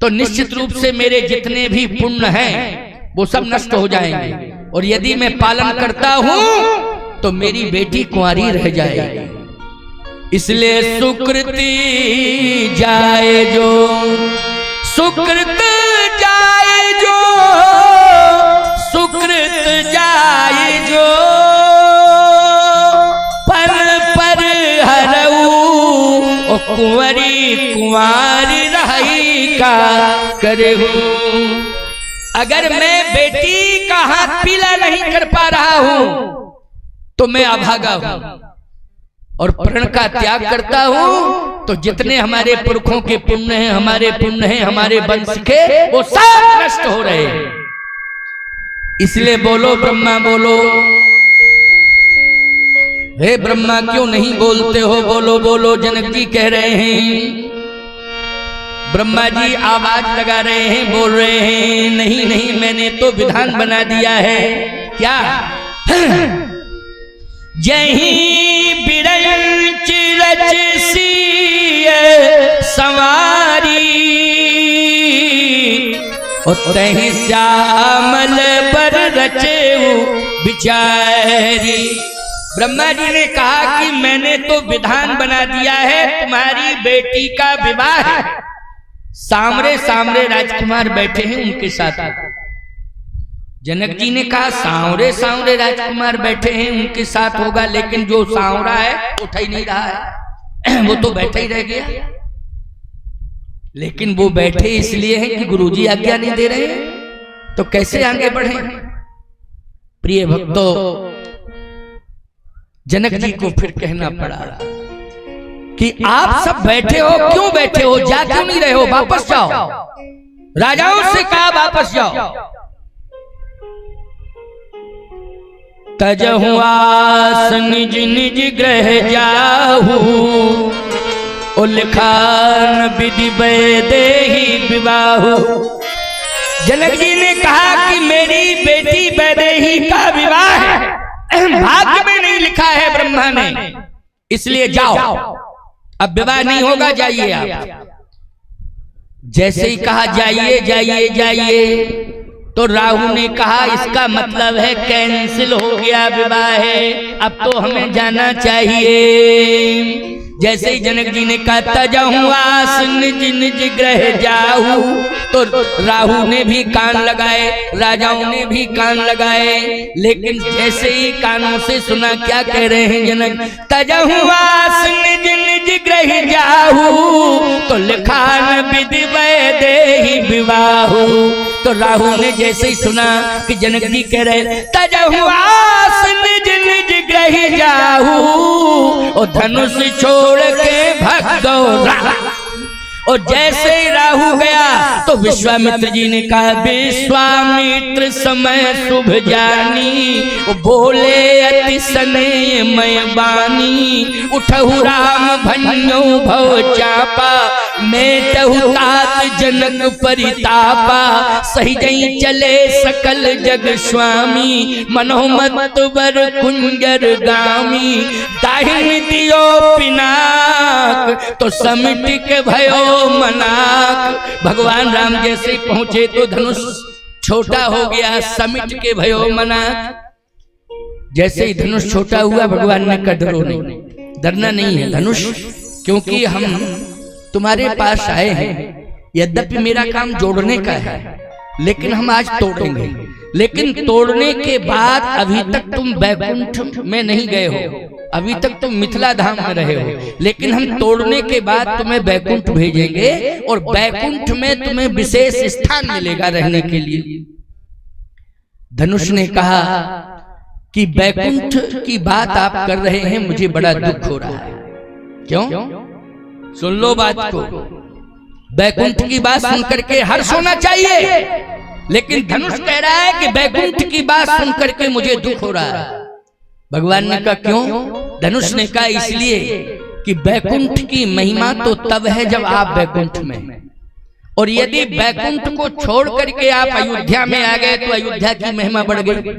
तो निश्चित रूप से मेरे जितने भी पुण्य हैं वो सब नष्ट हो जाएंगे, और यदि मैं पालन करता हूं तो मेरी बेटी कुंवारी रह जाएगी। इसलिए सुकृति जाए जो, सुकृत जाए जो, सुकृत जाए जो, पर पर हरऊ कुंवरी कुंवारी रही का करे हूं। अगर मैं बेटी का हाथ पीला नहीं कर पा रहा हूं तो मैं अभागा हूं, और प्रण का त्याग करता हूं तो जितने हमारे पुरखों के पुण्य हैं, हमारे पुण्य हैं, हमारे वंश के, वो सब नष्ट हो रहे हैं। इसलिए बोलो ब्रह्मा बोलो, हे ब्रह्मा क्यों नहीं बोलते हो, बोलो बोलो। जनक जी कह रहे हैं, ब्रह्मा जी आवाज लगा रहे हैं, बोल रहे हैं, नहीं नहीं मैंने तो विधान बना दिया है। क्या? जहीं बिरंच रचसी संवारी और तहीं श्यामल पर रचेऊ बिचारी। ब्रह्मा जी ने कहा कि मैंने तो विधान बना दिया है, तुम्हारी बेटी का विवाह है। सामने सामने राजकुमार बैठे हैं, उनके साथ। जनक जी ने कहा सांवरे सांवरे राजकुमार बैठे हैं, उनके साथ होगा, लेकिन जो सांवरा है उठ ही नहीं रहा है, वो तो बैठा ही रह गया। लेकिन वो बैठे इसलिए हैं कि गुरुजी आज्ञा नहीं दे रहे हैं, तो कैसे आगे बढ़े। प्रिय भक्तों, जनक जी को फिर कहना पड़ा कि आप सब बैठे हो, क्यों बैठे हो, जा क्यों नहीं रहे हो, वापस जाओ। राजाओं से कहा वापस जाओ। तजहु आस निज निज ग्रह जाहू, उलखान विधि वैदेही विवाहु। जनक जी ने कहा कि मेरी बेटी वैदेही का विवाह है, भाग्य में नहीं लिखा है ब्रह्मा ने, इसलिए जाओ, अब विवाह नहीं होगा, जाइए आप। जैसे ही कहा जाइए जाइए जाइए, तो राहु ने कहा इसका मतलब है कैंसिल हो गया विवाह है, अब तो हमें जाना चाहिए। जैसे ही जनक जी ने कहा तजहु आस निज निज ग्रह जाहू, तो राहु ने भी कान लगाए, राजाओं ने भी कान लगाए, लेकिन जैसे ही कानों से सुना, क्या कह रहे हैं जनक, तजहु आस निज निज ग्रह जाहू, तो लिखान विधि वैदेही विवाहु। तो राहु ने जैसे ही सुना कि जनक जी कह रहे तजहु आस निज निज ग्रह जाहू, और धनुष छोड़ के भग दौड़ा। और जैसे ही राहु गया तो विश्वामित्र जी ने कहा, विश्वामित्र समय शुभ जानी, बोले अति सने मय बानी, उठहु राम भन्यो भव चापा, मेटहु तात जनक परितापा, सही जई चले सकल जग स्वामी, मनोमत वर कुंजर गामी, दाहिनी दियो पिनाक, तो समिट के भयो मनाक। भगवान राम जैसे पहुंचे तो धनुष छोटा हो गया, समिट के भयो मनाक। जैसे ही धनुष छोटा हुआ भगवान ने कहा, डरो नहीं, डरना नहीं है धनुष, क्योंकि हम तुम्हारे पास आए हैं। यद्यपि मेरा काम जोड़ने का है, लेकिन हम आज तोड़ेंगे। लेकिन तोड़ने के बाद अभी तक तुम बैकुंठ में नहीं गए हो, अभी तक तुम मिथिला धाम में रहे हो, लेकिन हम तोड़ने के बाद तुम्हें बैकुंठ भेजेंगे और बैकुंठ में तुम्हें विशेष स्थान मिलेगा रहने के लिए। धनुष ने कहा कि बैकुंठ की बात आप कर रहे हैं, मुझे बड़ा दुख हो रहा है। क्यों? सुन लो बात को। बैकुंठ की बात सुनकर के हर्ष होना चाहिए, लेकिन धनुष कह रहा है कि बैकुंठ की बात सुनकर के मुझे दुख हो रहा है। भगवान ने कहा क्यों? धनुष ने कहा इसलिए कि बैकुंठ की महिमा तो तब है जब आप बैकुंठ में हैं, और यदि बैकुंठ को छोड़ करके आप अयोध्या में आ गए तो अयोध्या की महिमा बढ़ गई,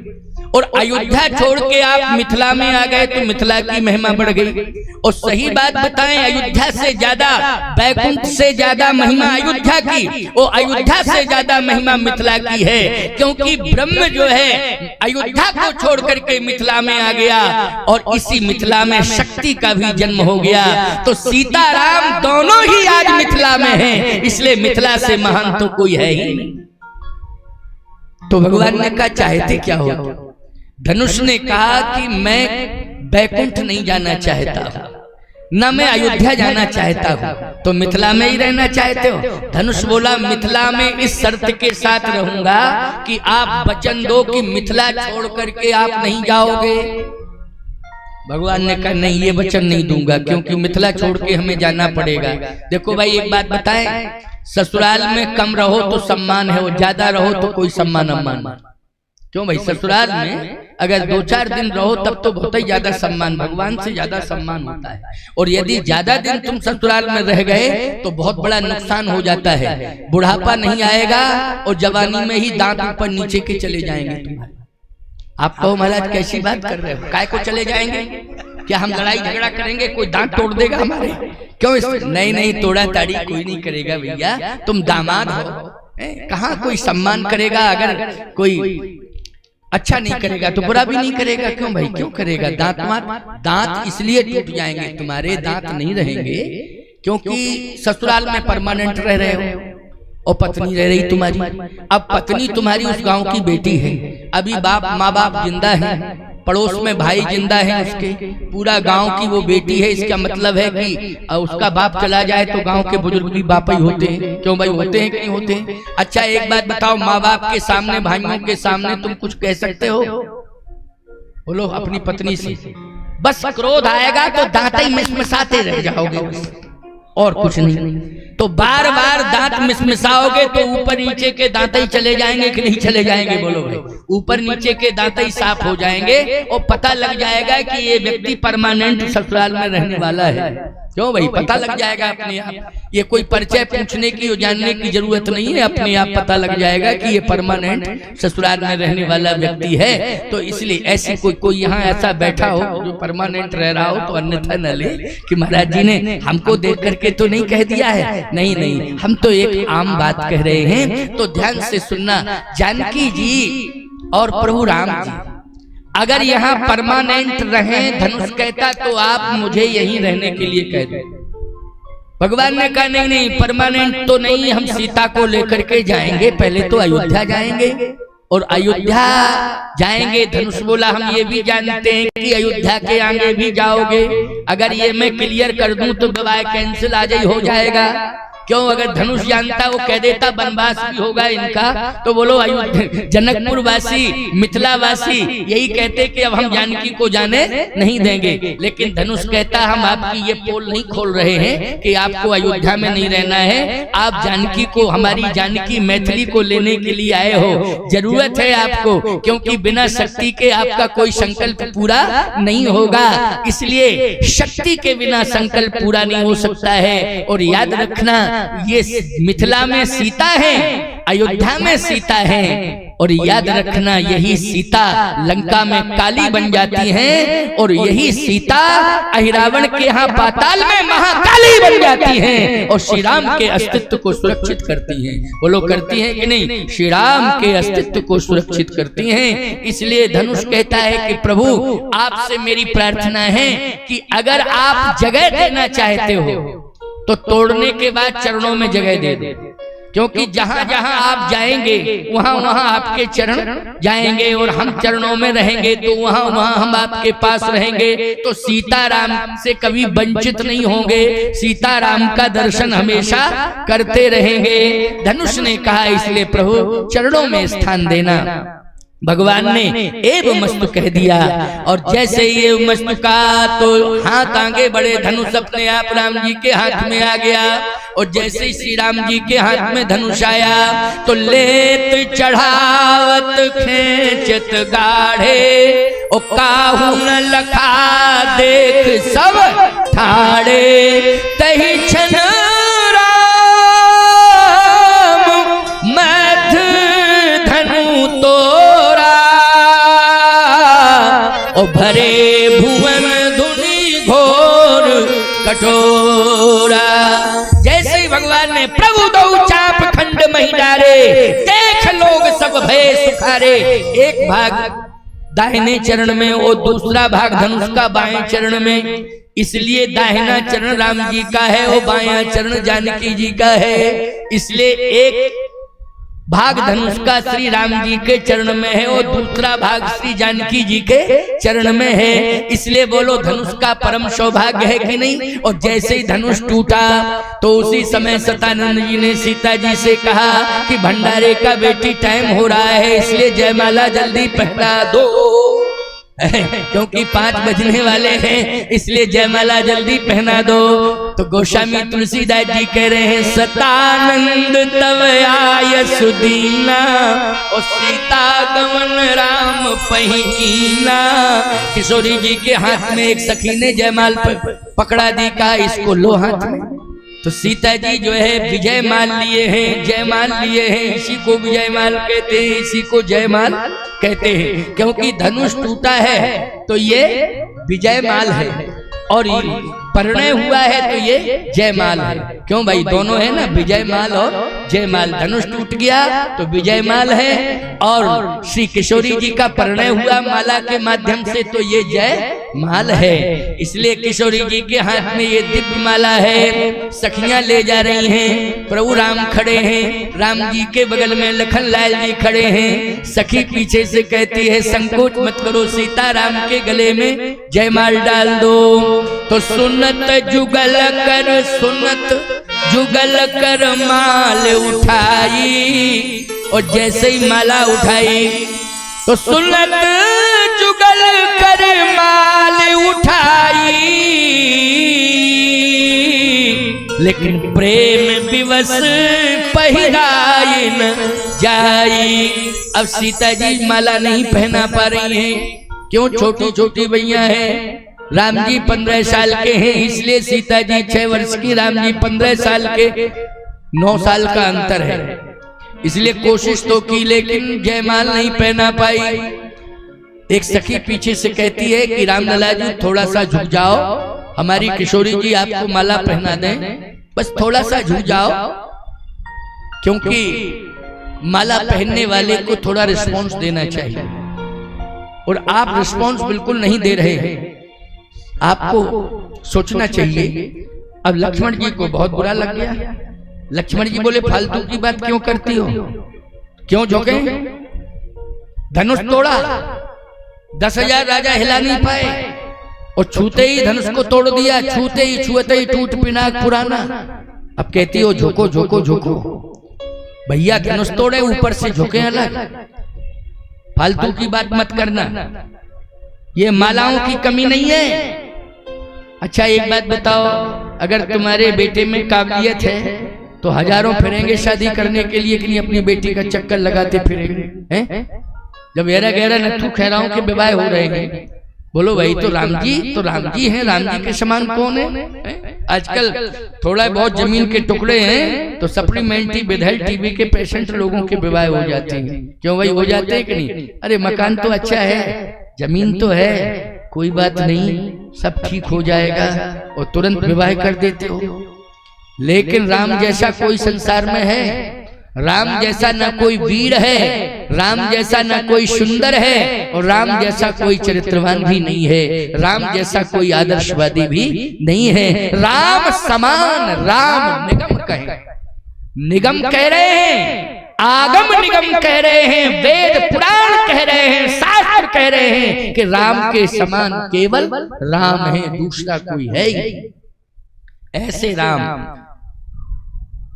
और अयोध्या छोड़ के आप मिथिला में आ गए तो मिथिला की महिमा बढ़ गई। और सही बात बताएं, अयोध्या से ज्यादा, बैकुंठ से ज्यादा महिमा अयोध्या की, और अयोध्या से ज्यादा महिमा मिथिला की है, क्योंकि ब्रह्म जो है अयोध्या को छोड़ करके मिथिला में आ गया, और इसी मिथिला में शक्ति का भी जन्म हो गया। तो सीताराम दोनों ही आज मिथिला में हैं, इसलिए मिथिला से महान तो कोई है ही नहीं। तो भगवान ने कहा चाहते क्या हो? धनुष ने कहा कि मैं बैकुंठ नहीं जाना चाहता हूं, न मैं अयोध्या जाना चाहता हूं, तो मिथिला में ही रहना चाहते हो? धनुष बोला मिथिला में इस शर्त के साथ रहूंगा कि आप वचन दो कि मिथिला छोड़ करके आप नहीं जाओगे। भगवान ने कहा नहीं, ये वचन नहीं दूंगा, क्योंकि मिथिला छोड़ के हमें जाना पड़ेगा। देखो भाई एक बात बताएं, ससुराल में कम रहो तो सम्मान है, और ज्यादा रहो तो कोई सम्मान अम्मान। क्यों भाई? ससुराल में अगर 2-4 दिन रहो तब तो बहुत ही ज्यादा सम्मान, भगवान से ज्यादा सम्मान होता है, और यदि ज्यादा दिन तुम ससुराल में रह गए तो बहुत बड़ा नुकसान हो जाता है। बुढ़ापा नहीं आएगा और जवानी में ही दांत ऊपर नीचे के चले जाएंगे तुम्हारे। आप कहो महाराज कैसी बात कर रहे हो, काय को चले जाएंगे? क्या हम लड़ाई झगड़ा करेंगे, कोई दांत तोड़ देगा हमारे? क्यों? नहीं नहीं, तोड़ा ताड़ी कोई नहीं करेगा भैया, तुम दामाद हो, कहाँ कोई सम्मान करेगा? अगर कोई अच्छा नहीं करेगा तो बुरा भी नहीं करेगा। क्यों भाई, क्यों करेगा? दांत इसलिए टूट जाएंगे तुम्हारे, दांत नहीं रहेंगे क्योंकि ससुराल में परमानेंट रह रहे हो, और पत्नी रह रही तुम्हारी। अब पत्नी तुम्हारी उस गांव की बेटी है, अभी माँ बाप जिंदा है, पड़ोस में भाई जिंदा है उसके, पूरा गांव की वो बेटी है। इसका मतलब है कि उसका बाप चला जाए तो गांव के बुजुर्ग भी बाप ही होते हैं। क्यों भाई, होते हैं कि नहीं होते हैं? अच्छा एक बात बताओ, माँ बाप के सामने, भाइयों के सामने तुम कुछ कह सकते हो? बोलो अपनी पत्नी से। बस क्रोध आएगा तो दांत ही मिसमिसाते रह जाओगे, और कुछ नहीं। तो बार बार दांत मिसमिसाओगे तो ऊपर नीचे के दांत ही चले जाएंगे कि नहीं चले जाएंगे? बोलो भाई, ऊपर नीचे के दांत ही साफ हो जाएंगे, और पता लग जाएगा कि ये व्यक्ति परमानेंट ससुराल में रहने वाला है। क्यों भाई, पता लग जाएगा अपने आप। ये कोई परिचय पूछने की और जानने की जरूरत नहीं है, अपने आप पता लग जाएगा कि ये परमानेंट ससुराल में रहने वाला व्यक्ति है। तो इसलिए ऐसी कोई यहाँ ऐसा बैठा हो जो परमानेंट रह रहा हो तो अन्यथा न ले कि महाराज जी ने हमको देख करके तो नहीं कह दिया है। नहीं नहीं, हम तो एक आम बात कह रहे हैं, तो ध्यान से सुनना। जानकी जी और प्रभु राम जी अगर यहाँ परमानेंट रहें, धनुष कहता तो आप मुझे यहीं रहने के लिए कह दो। भगवान ने कहा नहीं नहीं, परमानेंट तो नहीं, हम सीता को लेकर के जाएंगे, पहले तो अयोध्या जाएंगे, और अयोध्या जाएंगे। धनुष बोला हम ये भी जानते हैं कि अयोध्या के आगे भी जाओगे, अगर ये मैं क्लियर कर दूं तो विवाह कैंसिल आ जाए हो जाएगा। क्यों? अगर धनुष जानता वो कह देता वनवास भी होगा इनका, तो बोलो अयोध्या जनकपुर वासी मिथिला वासी यही कहते कि अब हम जानकी को जाने नहीं देंगे। लेकिन धनुष कहता हम आपकी ये पोल नहीं खोल रहे हैं कि आपको अयोध्या में नहीं रहना है, आप जानकी को, हमारी जानकी मैथिली को लेने के लिए आए हो, जरूरत है आपको, क्योंकि बिना शक्ति के आपका कोई संकल्प पूरा नहीं होगा, इसलिए शक्ति के बिना संकल्प पूरा नहीं हो सकता है। और याद रखना ये मिथिला में सीता है, अयोध्या में सीता है, और याद रखना यही सीता लंका में काली बन जाती है, और यही सीता अहिरावण के यहाँ पाताल में महाकाली बन जाती है, और श्री राम के अस्तित्व को सुरक्षित करती हैं। वो लोग करती हैं कि नहीं? श्री राम के अस्तित्व को सुरक्षित करती हैं। इसलिए धनुष कहता है कि प्रभु आपसे मेरी प्रार्थना है कि अगर आप जगह देना चाहते हो तो तोड़ने के बाद चरणों में जगह दे दो, क्योंकि जहां जहां आप जाएंगे वहां वहां आपके चरण जाएंगे, और हम चरणों में रहेंगे तो वहां वहां हम आपके पास रहेंगे, तो सीताराम से कभी वंचित नहीं होंगे, सीताराम का दर्शन हमेशा करते रहेंगे। धनुष ने कहा इसलिए प्रभु चरणों में स्थान देना। भगवान ने एव मस्तु कह दिया, और जैसे ये मस्तु का तो हाथ आगे बढ़े, धनुष अपने आप राम जी के हाथ में आ गया, और जैसे ही श्री राम जी के हाथ में धनुष आया तो लेत चढ़ावत खेचत गाढ़े, ओ काहू न लखा देख सब ठाड़े, तही छन भरे भुवन धुनी घोर कठोरा। जैसे ही भगवान ने प्रभु दो चाप खंड मही डारे, देख लोग सब भय सुखारे। एक भाग दाहिने चरण में और दूसरा भाग धनुष का बाएं चरण में, इसलिए दाहिना चरण राम जी का है और बायां चरण जानकी जी का है। इसलिए एक भाग धनुष का श्री राम जी के चरण में है और दूसरा भाग श्री जानकी जी के चरण में है। इसलिए बोलो धनुष का परम सौभाग्य है कि नहीं। और जैसे ही धनुष टूटा तो उसी समय सतानंद जी ने सीता जी से कहा कि भंडारे का बेटी टाइम हो रहा है, इसलिए जयमाला जल्दी पहना दो, क्योंकि 5 बजने वाले हैं, इसलिए जयमाला जल्दी पहना दो। तो गोस्वामी तुलसीदास जी कह रहे हैं सतानंद तव आय सुदीना, और सीता गमन राम पहिकीना। किशोरी जी के हाथ में एक सखी ने जयमाल पकड़ा दी, कहा इसको लो हाथ में। तो सीता जी जो है विजय माल लिए हैं, जयमाल लिए हैं, इसी को विजय माल कहते हैं, इसी को जयमाल कहते हैं, क्योंकि धनुष टूटा है तो ये विजय माल है, और परिणय हुआ है तो ये जयमाल है। क्यों भाई, दोनों है ना, विजय माल और जयमाल। धनुष टूट गया तो विजय माल है, और श्री किशोरी जी का परिणय हुआ माला के माध्यम से तो ये जय माल है। इसलिए किशोरी जी के हाथ में ये दिव्य माला है। सखियां ले जा रही हैं, प्रभु राम खड़े हैं, राम जी के बगल में लखन लाल जी खड़े हैं। सखी पीछे से कहती है संकोच मत करो, सीता राम के गले में जयमाल डाल दो। तो सुनत जुगल कर, सुनत जुगल कर माल उठाई, और जैसे ही माला उठाई तो सुनत जुगल कर माल उठाई, लेकिन प्रेम विवश पहिराई न जाई। अब सीता जी माला नहीं पहना पा रही हैं, क्यों? छोटी छोटी भैया हैं, राम जी 15 साल के हैं, इसलिए सीता जी 6 वर्ष की, राम जी 15 साल के, 9 साल का अंतर है। इसलिए कोशिश तो की लेकिन जयमाल नहीं पहना पाई। एक सखी पीछे से कहती है कि रामलला जी थोड़ा सा झुक जाओ, हमारी किशोरी जी आपको माला पहना दें, बस थोड़ा सा झुक जाओ, क्योंकि माला पहनने वाले को थोड़ा रिस्पॉन्स देना चाहिए, और आप रिस्पॉन्स बिल्कुल नहीं दे रहे हैं, आपको सोचना चाहिए। अब लक्ष्मण जी को बहुत बुरा लग गया। लक्ष्मण जी बोले फालतू की बात क्यों करती हो, क्यों झोंके? धनुष तोड़ा, 10,000 राजा हिला नहीं पाए, और छूते ही धनुष को तोड़ दिया, छूते ही छुअते ही टूट पिनाक पुराना। अब कहती हो झुको झुको झुको, भैया धनुष तोड़े ऊपर से झुके अलग, फालतू की बात मत करना, ये मालाओं की कमी नहीं है। अच्छा एक बात बताओ, अगर तुम्हारे बेटे में काबिलियत है तो हजारों फिरेंगे शादी करने के लिए कि नहीं अपनी बेटी का चक्कर लगाते फिरेंगे हैं? जब गहरा गहरा नथु खैराओं के विवाह हो रहे हैं, बोलो भाई तो राम जी हैं, राम जी के समान कौन है? आजकल थोड़ा बहुत जमीन के टुकड़े हैं तो सप्लीमेंट्री विधायक टीबी के पेशेंट लोगों के विवाह हो जाते हैं। क्यों भाई हो जाते हैं कि नहीं? अरे मकान तो अच्छा है, जमीन तो है, कोई बात नहीं, सब ठीक हो जाएगा, और तुरंत विवाह कर देते हो। लेकिन राम जैसा कोई संसार में है? राम जैसा न कोई वीर है, राम जैसा न कोई सुंदर है, और राम जैसा कोई चरित्रवान भी नहीं है, राम जैसा कोई आदर्शवादी भी नहीं है। राम समान राम निगम कहे, निगम कह रहे हैं, आगम निगम कह रहे हैं, वेद पुराण कह रहे हैं, शास्त्र कह रहे हैं कि राम के समान केवल राम है, दूसरा कोई है ही ऐसे राम।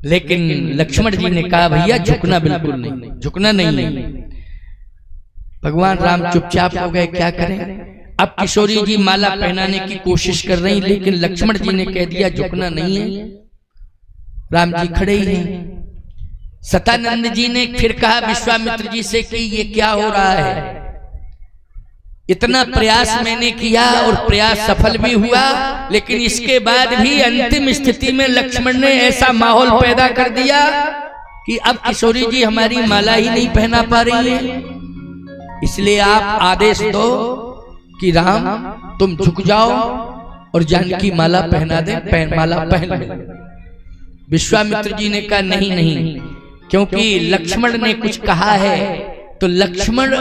लेकिन लक्ष्मण जी ने कहा भैया झुकना बिल्कुल नहीं, झुकना नहीं। भगवान राम चुपचाप हो गए, क्या करें? अब किशोरी जी माला पहनाने की कोशिश कर रही, लेकिन लक्ष्मण जी ने कह दिया झुकना नहीं है। राम जी खड़े ही हैं। सतानंद जी ने फिर कहा विश्वामित्र जी से कि ये क्या हो रहा है? इतना प्रयास मैंने किया और प्रयास सफल भी हुआ, लेकिन इसके बाद भी अंतिम स्थिति में लक्ष्मण ने ऐसा माहौल पैदा कर दिया कि अब किशोरी जी हमारी माला ही नहीं पहना पा रही है। इसलिए आप आदेश दो कि राम तुम झुक जाओ और जानकी माला पहना दे, माला पहन ले। विश्वामित्र जी ने कहा नहीं नहीं, क्योंकि लक्ष्मण ने कुछ कहा है, तो लक्ष्मण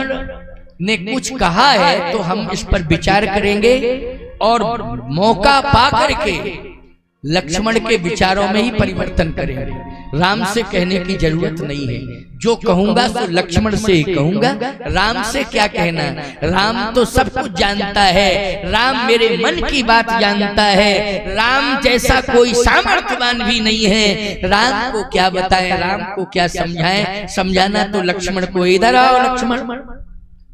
ने कुछ कहा है तो हम इस पर विचार करेंगे और मौका पा करके लक्ष्मण के विचारों में ही परिवर्तन करेंगे। राम से कहने की जरूरत नहीं है, जो कहूंगा तो लक्ष्मण से ही कहूंगा, राम से क्या कहना? राम तो सब कुछ जानता है, राम मेरे मन की बात जानता है, राम जैसा कोई सामर्थ्यवान भी नहीं है। राम को क्या बताएं, राम को क्या समझाएं? समझाना तो लक्ष्मण को। इधर आओ लक्ष्मण।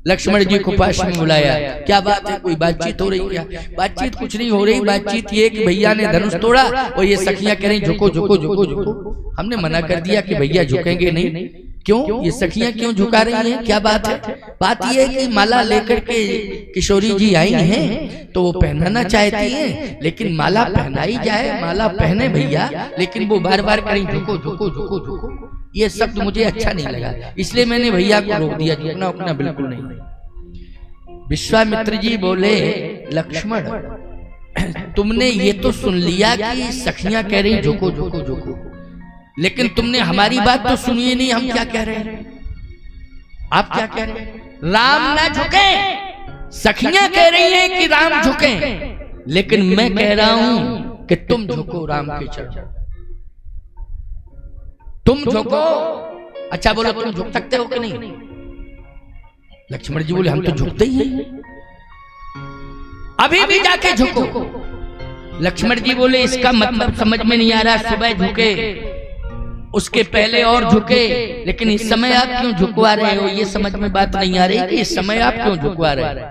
लक्ष्मण जी को पास में बुलाया। क्या बात है, कोई बातचीत हो रही क्या? बातचीत कुछ नहीं हो रही, बातचीत ये कि भैया ने धनुष तोड़ा और ये सखियां कह रही झुको झुको झुको झुको। हमने मना कर दिया कि भैया झुकेंगे नहीं। क्यों? ये सखियां क्यों झुका रही हैं? क्या बात है? बात ये है कि माला लेकर के किशोरी जी आई हैं तो वो पहनाना चाहती हैं, लेकिन माला पहनाई जाए, माला पहने भैया, लेकिन वो बार बार करें झुको झुको झुको झुको। ये शब्द मुझे अच्छा नहीं लगा, इसलिए मैंने भैया को रोक दिया, झुकना उकना बिल्कुल नहीं। विश्वामित्र जी बोले लक्ष्मण तुमने ये तो सुन लिया कि सखियां कह रही झुको झुको झुको, लेकिन तुमने हमारी बात तो सुनी ही नहीं। हम क्या कह रहे हैं? आप क्या कह रहे हैं? राम ना झुके, सखियां कह रही हैं कि राम झुके, लेकिन मैं कह रहा हूं कि तुम झुको राम के चरणों, तुम झुको। अच्छा बोलो तुम झुक सकते हो कि नहीं? लक्ष्मण जी बोले हम तो झुकते ही हैं, अभी भी जाके झुको। लक्ष्मण जी बोले इसका मतलब समझ में नहीं आ रहा, सुबह झुके, उसके पहले और झुके, लेकिन इस समय आप क्यों झुकवा रहे हो? ये समझ में बात नहीं आ रही कि इस समय आप क्यों झुकवा रहे हो?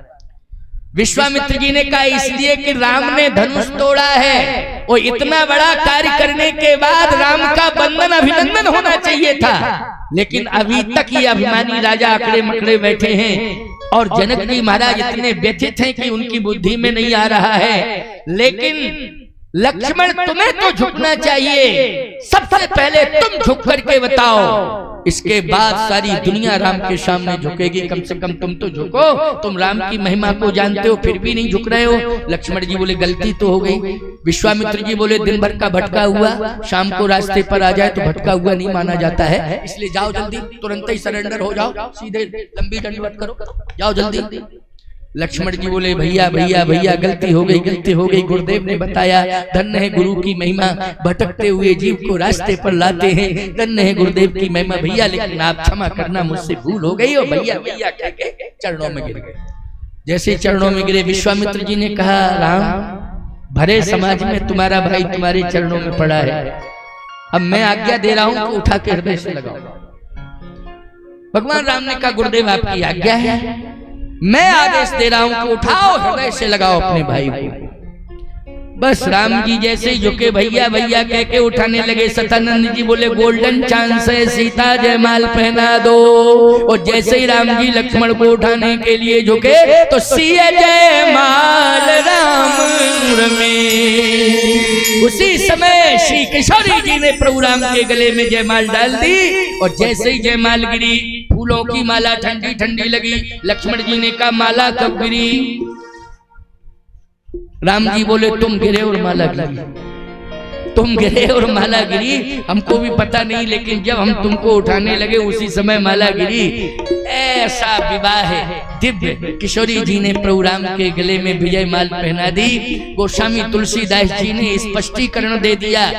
विश्वामित्र जी ने कहा इसलिए कि राम ने धनुष तोड़ा है, और इतना बड़ा कार्य करने के बाद राम का वंदन अभिनंदन होना चाहिए था, लेकिन अभी तक ये अभिमानी राजा अकड़े मकड़े बैठे हैं, और जनक जी महाराज इतने व्यथित हैं कि उनकी बुद्धि में नहीं आ रहा है। लेकिन लक्ष्मण तुम्हें तो झुकना चाहिए, सबसे पहले तुम झुक करके बताओ, इसके बाद सारी दुनिया राम के सामने झुकेगी। कम से कम तुम तो झुको, तुम राम की महिमा को जानते हो फिर भी नहीं झुक रहे हो। लक्ष्मण जी बोले गलती तो हो गई। विश्वामित्र जी बोले दिन भर का भटका हुआ शाम को रास्ते पर आ जाए तो भटका हुआ नहीं माना जाता है, इसलिए जाओ जल्दी, तुरंत ही सरेंडर हो जाओ, सीधे लंबी दंडवत करो, जाओ जल्दी। लक्ष्मण जी बोले भैया भैया भैया गलती हो गई, गलती हो गई। गुरुदेव ने बताया धन्य है गुरु की महिमा, भटकते हुए जीव को रास्ते पर लाते हैं, धन्य है गुरुदेव की महिमा भैया, लेकिन आप क्षमा करना, मुझसे भूल हो गई। और भैया भैया कह के चरणों में गिर गए। जैसे चरणों में गिरे, विश्वामित्र जी ने कहा राम भरे समाज में तुम्हारा भाई तुम्हारे चरणों में पड़ा है, अब मैं आज्ञा दे रहा हूं कि उठा के हृदय से लगाओ। भगवान राम ने कहा गुरुदेव आपकी आज्ञा है, मैं आदेश दे रहा हूं कि उठाओ हृदय से लगाओ अपने भाई को। बस राम जी जैसे ही झुके भैया भैया कह के उठाने लगे, सतानंद जी बोले गोल्डन चांस है, सीता जयमाल पहना दो। और जैसे ही राम जी लक्ष्मण को उठाने के लिए झुके तो सिया जयमाल राम में। उसी समय श्री किशोरी जी ने प्रभु राम के गले में जयमाल डाल दी। और जैसे ही जयमाल गिरी, फूलों की माला ठंडी ठंडी लगी। लक्ष्मण जी ने कहा माला कब गिरी? राम जी बोले तुम गिरे और माला गिरी, तुम गिरे और माला गिरी। हमको भी पता नहीं, लेकिन जब हम तुमको उठाने लगे उसी समय माला गिरी। ऐसा विवाह है दिव्य किशोरी जी ने प्रभु राम के गले में विजय माल पहना दी। गोस्वामी तुलसीदास जी ने स्पष्टीकरण दे दिया।